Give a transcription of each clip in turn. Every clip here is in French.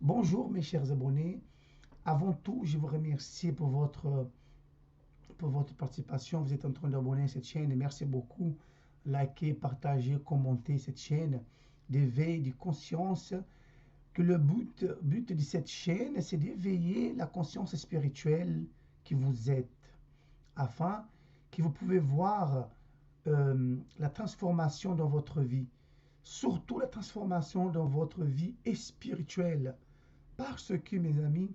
Bonjour mes chers abonnés. Avant tout, je vous remercie pour votre participation. Vous êtes en train d'abonner à cette chaîne et merci beaucoup. Likez, partagez, commentez cette chaîne d'éveil de conscience. Que le but de cette chaîne, c'est d'éveiller la conscience spirituelle qui vous êtes, afin que vous pouvez voir la transformation dans votre vie, surtout la transformation dans votre vie spirituelle. Parce que, mes amis,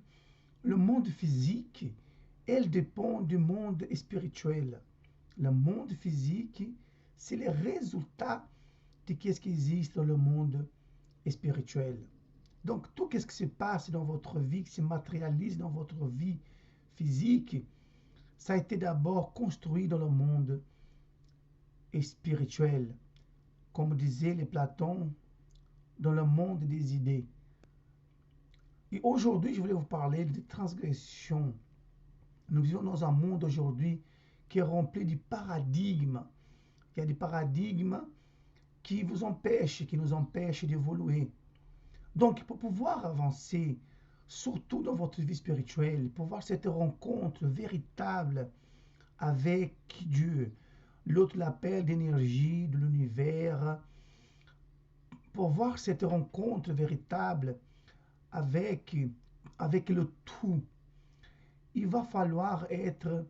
le monde physique, elle dépend du monde spirituel. Le monde physique, c'est le résultat de ce qui existe dans le monde spirituel. Donc, tout ce qui se passe dans votre vie, qui se matérialise dans votre vie physique, ça a été d'abord construit dans le monde spirituel. Comme disait les Platon, dans le monde des idées. Et aujourd'hui, je voulais vous parler de transgression. Nous vivons dans un monde aujourd'hui qui est rempli de paradigmes. Il y a des paradigmes qui vous empêchent, qui nous empêchent d'évoluer. Donc, pour pouvoir avancer, surtout dans votre vie spirituelle, pour voir cette rencontre véritable avec Dieu, l'autre l'appelle d'énergie de l'univers, pour voir cette rencontre véritable avec, avec le tout, il va falloir être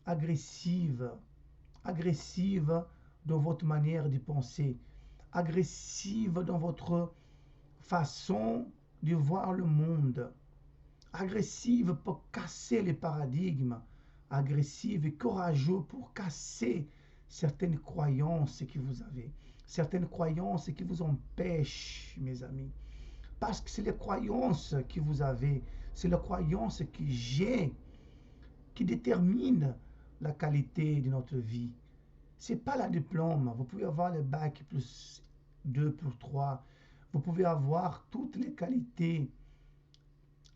agressive, agressive dans votre manière de penser, agressive dans votre façon de voir le monde, agressive pour casser les paradigmes, agressive et courageuse pour casser certaines croyances que vous avez, certaines croyances qui vous empêchent, mes amis. Parce que c'est les croyances que vous avez, c'est les croyances que j'ai qui déterminent la qualité de notre vie. Ce n'est pas la diplôme. Vous pouvez avoir le bac plus 2, plus 3. Vous pouvez avoir toutes les qualités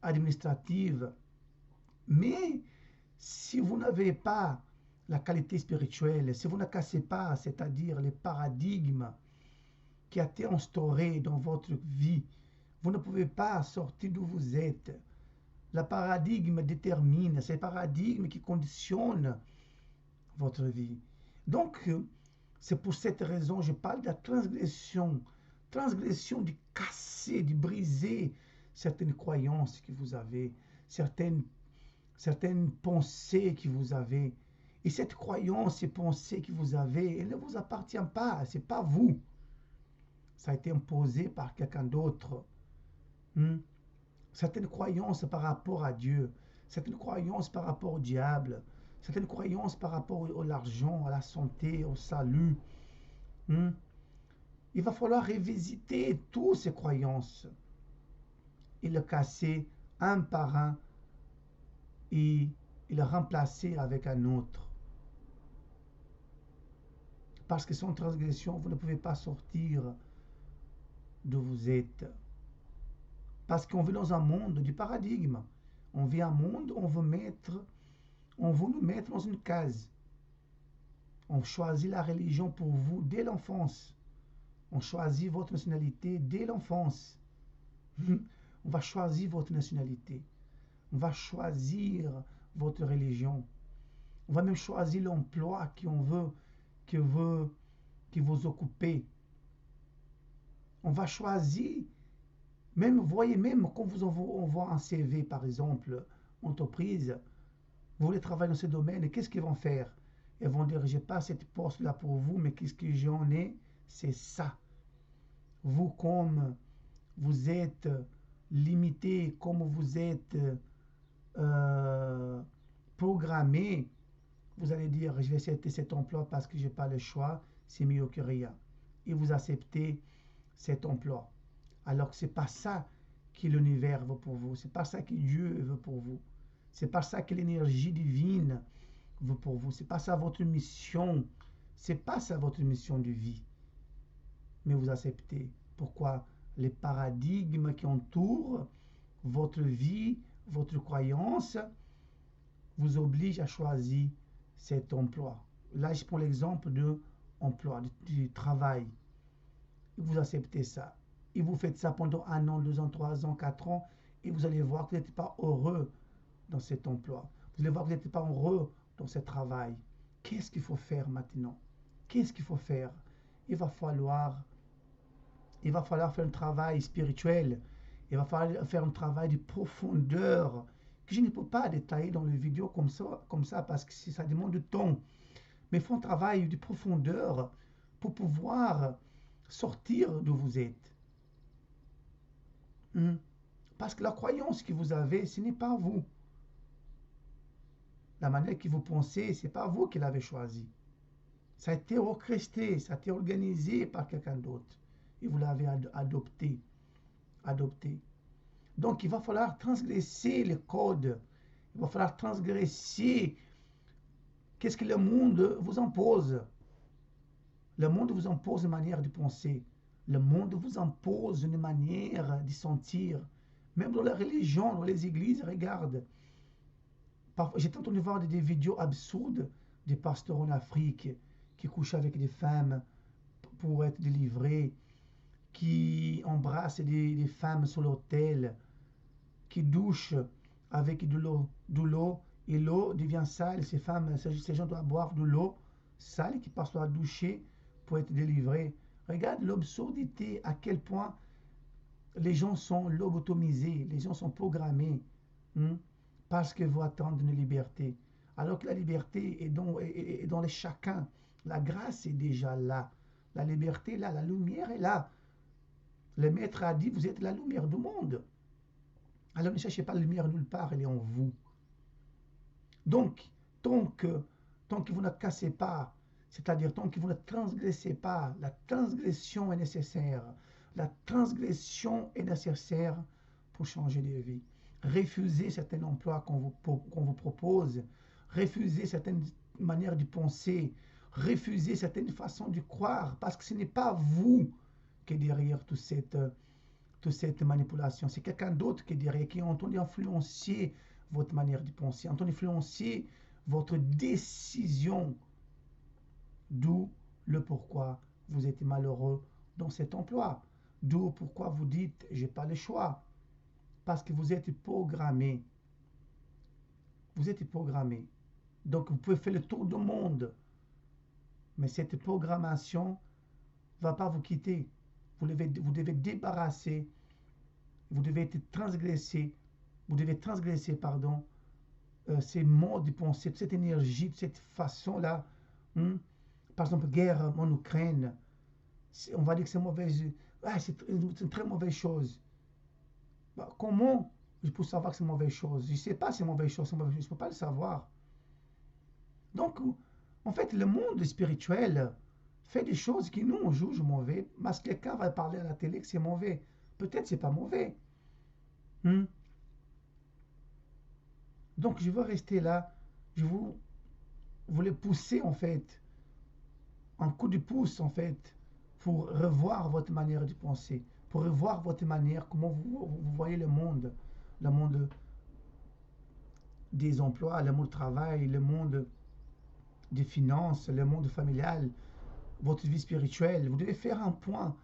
administratives. Mais si vous n'avez pas la qualité spirituelle, si vous ne cassez pas, c'est-à-dire les paradigmes qui ont été instaurés dans votre vie, vous ne pouvez pas sortir d'où vous êtes. Le paradigme détermine, c'est le paradigme qui conditionne votre vie. Donc, c'est pour cette raison que je parle de la transgression. Transgression de casser, de briser certaines croyances que vous avez, certaines pensées que vous avez. Et cette croyance, ces pensées que vous avez, elles ne vous appartiennent pas, ce n'est pas vous. Ça a été imposé par quelqu'un d'autre. Certaines croyances par rapport à Dieu, certaines croyances par rapport au diable, certaines croyances par rapport à l'argent, à la santé, au salut. Il va falloir revisiter toutes ces croyances et les casser un par un et les remplacer avec un autre. Parce que sans transgression, vous ne pouvez pas sortir d'où vous êtes. Parce qu'on vit dans un monde du paradigme. On vit un monde où on veut nous mettre dans une case. On choisit la religion pour vous dès l'enfance. On choisit votre nationalité dès l'enfance. On va choisir votre nationalité. On va choisir votre religion. On va même choisir l'emploi qu'on veut, que vous occupez. On va choisir, même, vous voyez, même quand vous envoie un CV, par exemple, entreprise, vous voulez travailler dans ce domaine, qu'est-ce qu'ils vont faire? Ils vont dire, je n'ai pas cette poste-là pour vous, mais qu'est-ce que j'en ai? C'est ça. Vous, comme vous êtes limité, comme vous êtes programmé, vous allez dire, je vais accepter cet emploi parce que je n'ai pas le choix, c'est mieux que rien. Et vous acceptez cet emploi. Alors que ce n'est pas ça que l'univers veut pour vous, c'est pas ça que Dieu veut pour vous. C'est pas ça que l'énergie divine veut pour vous. C'est pas ça votre mission. C'est pas ça votre mission de vie. Mais vous acceptez. Pourquoi? Les paradigmes qui entourent votre vie, votre croyance, vous obligent à choisir cet emploi. Là, je prends l'exemple de emploi, du travail. Vous acceptez ça. et vous faites ça pendant 1 an, 2 ans, 3 ans, 4 ans, et vous allez voir que vous n'êtes pas heureux dans cet emploi. Vous allez voir que vous n'êtes pas heureux dans ce travail. Qu'est-ce qu'il faut faire maintenant? Qu'est-ce qu'il faut faire? Il va falloir, il va falloir faire un travail spirituel. Il va falloir faire un travail de profondeur que je ne peux pas détailler dans les vidéos comme ça parce que ça demande du temps. Mais il faut un travail de profondeur pour pouvoir sortir d'où vous êtes. Parce que la croyance que vous avez, ce n'est pas vous. La manière que vous pensez, ce n'est pas vous qui l'avez choisi. Ça a été orchestré, ça a été organisé par quelqu'un d'autre. Et vous l'avez adopté. Donc, il va falloir transgresser les codes. Il va falloir transgresser qu'est-ce que le monde vous impose. Le monde vous impose une manière de penser. Le monde vous impose une manière de sentir. Même dans la religion, dans les églises, regarde. J'ai entendu voir des vidéos absurdes des pasteurs en Afrique qui couchent avec des femmes pour être délivrés, qui embrassent des femmes sur l'autel, qui douchent avec de l'eau, et l'eau devient sale. Ces gens doivent boire de l'eau sale qui passent à doucher pour être délivrés. Regarde l'absurdité, à quel point les gens sont lobotomisés, les gens sont programmés parce qu'ils vont attendre une liberté. Alors que la liberté est dans les chacun. La grâce est déjà là. La liberté est là, la lumière est là. Le maître a dit, vous êtes la lumière du monde. Alors ne cherchez pas la lumière nulle part, elle est en vous. Donc, tant que vous ne cassez pas, c'est-à-dire tant que vous ne transgressez pas, la transgression est nécessaire. La transgression est nécessaire pour changer de vie. Refusez certains emplois qu'on vous propose, refusez certaines manières de penser, refusez certaines façons de croire, parce que ce n'est pas vous qui est derrière toute cette manipulation. C'est quelqu'un d'autre qui est derrière, qui entend influencer votre manière de penser, entend influencer votre décision, d'où le pourquoi vous êtes malheureux dans cet emploi, d'où pourquoi vous dites j'ai pas le choix, parce que vous êtes programmé. Vous êtes programmé. Donc vous pouvez faire le tour du monde, mais cette programmation ne va pas vous quitter. Vous devez débarrasser, vous devez être transgressé, vous devez transgresser, ces modes de pensée, cette énergie, de cette façon-là. Par exemple, guerre en Ukraine, on va dire que c'est mauvaise, c'est une très mauvaise chose. Comment je peux savoir que c'est une mauvaise chose? Je ne sais pas si c'est une mauvaise chose, je ne peux pas le savoir. Donc, en fait, le monde spirituel fait des choses qui nous, on juge mauvais, parce que quelqu'un va parler à la télé que c'est mauvais. Peut-être c'est pas mauvais. Donc, je veux rester là. Je voulais pousser, en fait, un coup de pouce, en fait, pour revoir votre manière de penser, pour revoir votre manière, comment vous voyez le monde des emplois, le monde du travail, le monde des finances, le monde familial, votre vie spirituelle. Vous devez faire un point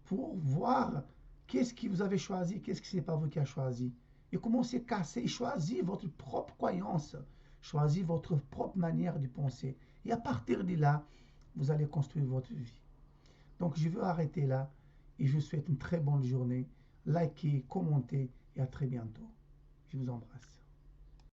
pour voir qu'est-ce que vous avez choisi, qu'est-ce que ce n'est pas vous qui avez choisi. Et commencez à casser et choisir votre propre croyance, choisir votre propre manière de penser. Et à partir de là, vous allez construire votre vie. Donc je veux arrêter là et je vous souhaite une très bonne journée. Likez, commentez et à très bientôt. Je vous embrasse.